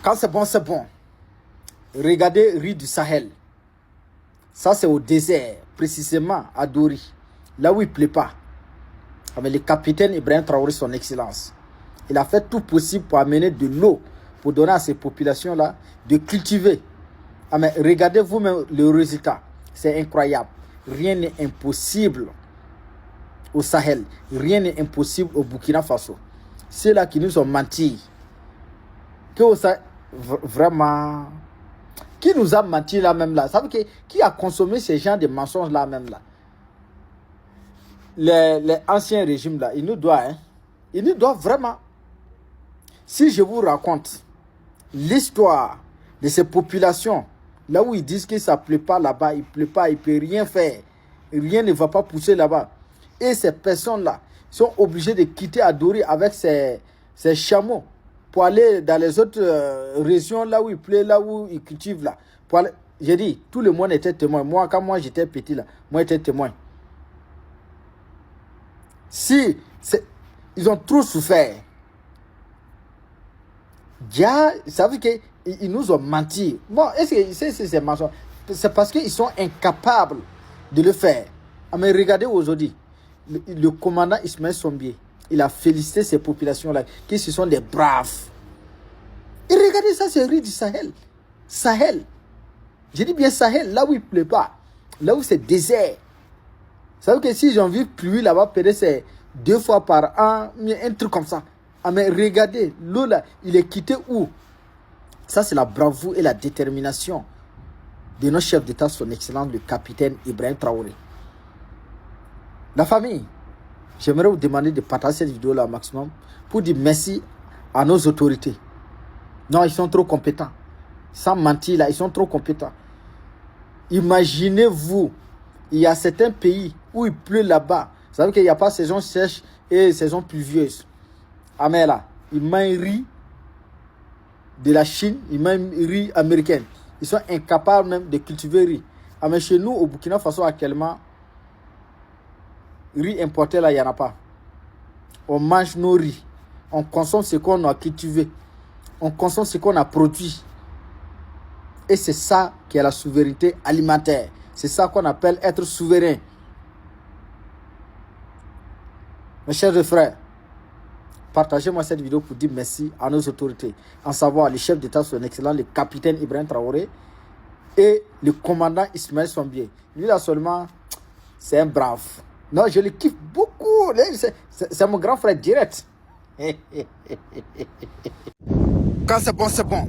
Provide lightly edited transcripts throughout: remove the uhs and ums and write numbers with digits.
Quand c'est bon, c'est bon. Regardez riz du Sahel. Ça, c'est au désert, précisément à Dori, là où il ne pleut pas. Avec le capitaine Ibrahim Traoré, son excellence. Il a fait tout possible pour amener de l'eau, pour donner à ces populations-là de cultiver. Ah, mais regardez vous-même le résultat. C'est incroyable. Rien n'est impossible au Sahel. Rien n'est impossible au Burkina Faso. Ceux-là qui nous ont menti. Que ça, vraiment... Qui nous a menti là même là? Ça veut dire qui a consommé ces gens de mensonges là même là? Les anciens régimes là, ils nous doivent, hein? Ils nous doivent vraiment. Si je vous raconte l'histoire de ces populations, là où ils disent que ça ne pleut pas là-bas, il ne pleut pas, il ne peut rien faire, rien ne va pas pousser là-bas. Et ces personnes-là sont obligées de quitter Adori avec ces chameaux pour aller dans les autres régions là où il pleut, là où ils cultivent là. J'ai dit, tout le monde était témoin. Moi, quand moi j'étais petit là, moi j'étais témoin. Si ils ont trop souffert, ça veut dire qu'ils nous ont menti. Bon, est-ce que c'est mensonge? C'est parce qu'ils sont incapables de le faire. Mais regardez aujourd'hui, le commandant Ismaël Sombier, il a félicité ces populations-là, qui ce sont des braves. Et regardez ça, c'est riz du Sahel. Sahel. Je dis bien Sahel, là où il ne pleut pas, là où c'est désert. Ça veut dire que si j'ai envie de pluie là-bas, peut-être c'est 2 fois par an, un truc comme ça. Ah mais regardez, l'eau là, il est quitté où? Ça c'est la bravoure et la détermination de notre chef d'État, son excellence, le capitaine Ibrahim Traoré. La famille, j'aimerais vous demander de partager cette vidéo là au maximum pour dire merci à nos autorités. Non, ils sont trop compétents. Sans mentir là, ils sont trop compétents. Imaginez-vous, il y a certains pays où il pleut là-bas. Vous savez qu'il n'y a pas saison sèche et saison pluvieuse. Ah mais là, ils mangent riz de la Chine, ils mangent riz américain. Ils sont incapables même de cultiver riz. Ah mais chez nous, au Burkina Faso actuellement, riz importé là, il n'y en a pas. On mange nos riz. On consomme ce qu'on a cultivé. On consomme ce qu'on a produit. Et c'est ça qui est la souveraineté alimentaire. C'est ça qu'on appelle être souverain. Mes chers frères, partagez-moi cette vidéo pour dire merci à nos autorités. En savoir le chef d'État, son excellent, le capitaine Ibrahim Traoré et le commandant Ismaël Sombier. Lui là seulement, c'est un brave. Non, je le kiffe beaucoup. C'est mon grand frère direct. Quand c'est bon, c'est bon.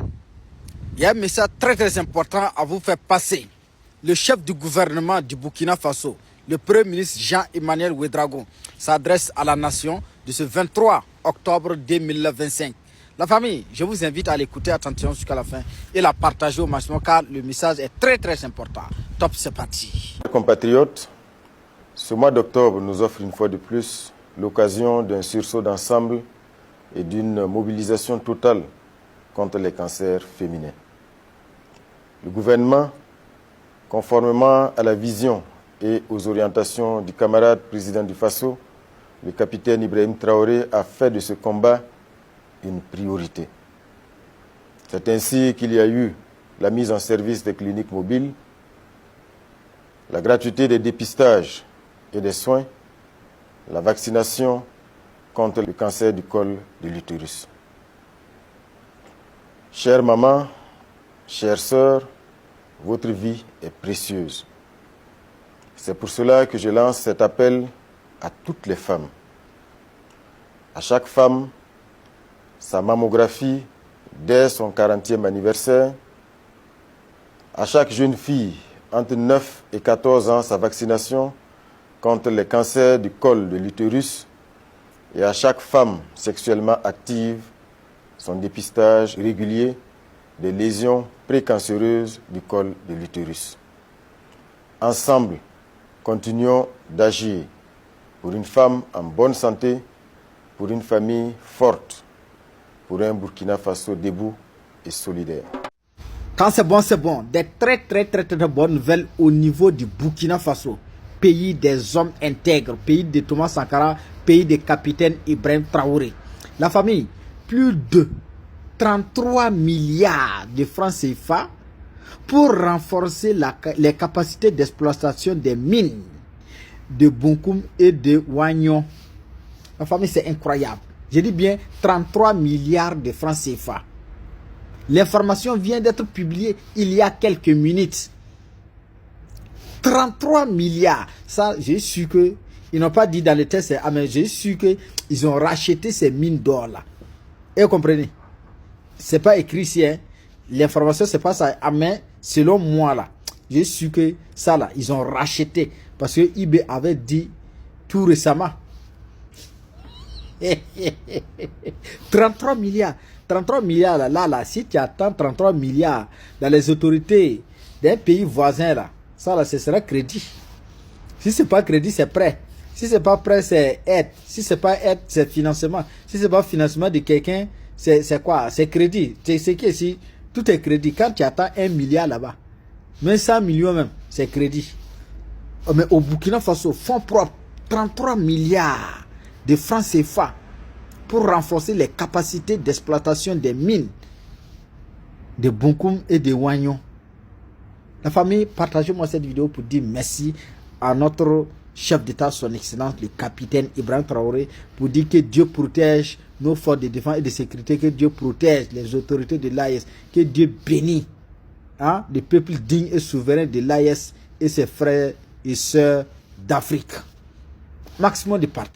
Il y a un message très très important à vous faire passer. Le chef du gouvernement du Burkina Faso, le Premier ministre Jean-Emmanuel Ouédraogo, s'adresse à la nation de ce 23 octobre 2025. La famille, je vous invite à l'écouter attentivement jusqu'à la fin et la partager au maximum car le message est très très important. Top, c'est parti. Compatriotes, ce mois d'octobre nous offre une fois de plus l'occasion d'un sursaut d'ensemble et d'une mobilisation totale contre les cancers féminins. Le gouvernement, conformément à la vision et aux orientations du camarade président du Faso, le capitaine Ibrahim Traoré a fait de ce combat une priorité. C'est ainsi qu'il y a eu la mise en service des cliniques mobiles, la gratuité des dépistages et des soins, la vaccination contre le cancer du col de l'utérus. Chères mamans, chères sœurs, votre vie est précieuse. C'est pour cela que je lance cet appel à toutes les femmes. À chaque femme, sa mammographie dès son 40e anniversaire. À chaque jeune fille, entre 9 et 14 ans, sa vaccination contre les cancers du col de l'utérus. Et à chaque femme sexuellement active, son dépistage régulier des lésions précancéreuses du col de l'utérus. Ensemble, continuons d'agir pour une femme en bonne santé, pour une famille forte, pour un Burkina Faso debout et solidaire. Quand c'est bon, c'est bon. Des très bonnes nouvelles au niveau du Burkina Faso. Pays des hommes intègres, pays de Thomas Sankara, pays de capitaine Ibrahim Traoré. La famille, plus de 33 milliards de francs CFA pour renforcer les capacités d'exploitation des mines de Bunkum et de Wagnon. Ma famille, c'est incroyable. Je dis bien 33 milliards de francs CFA. L'information vient d'être publiée il y a quelques minutes. 33 milliards. Ça, j'ai su que, ils n'ont pas dit dans les tests, mais j'ai su que ils ont racheté ces mines d'or là. Et vous comprenez? C'est pas écrit ici, hein. L'information, c'est pas ça. Mais selon moi là, j'ai su que ça là, ils ont racheté. Parce que eBay avait dit tout récemment. 33 milliards. 33 milliards là, si tu attends 33 milliards dans les autorités d'un pays voisin là, ça là, ce sera crédit. Si c'est pas crédit, c'est prêt. Si c'est pas prêt, c'est aide. Si c'est pas aide, c'est financement. Si c'est pas financement de quelqu'un, c'est quoi? C'est crédit. C'est que si tout est crédit, quand tu attends 1 milliard là-bas, même 100 millions même, c'est crédit. Mais au Burkina Faso, fonds propres, 33 milliards de francs CFA pour renforcer les capacités d'exploitation des mines de Bunkum et de Wagnon. La famille, partagez-moi cette vidéo pour dire merci à notre chef d'État, son Excellence, le capitaine Ibrahim Traoré, pour dire que Dieu protège nos forces de défense et de sécurité, que Dieu protège les autorités de l'AES, que Dieu bénit le peuple digne et souverain de l'AES et ses frères et sœurs d'Afrique. Maximum de partage.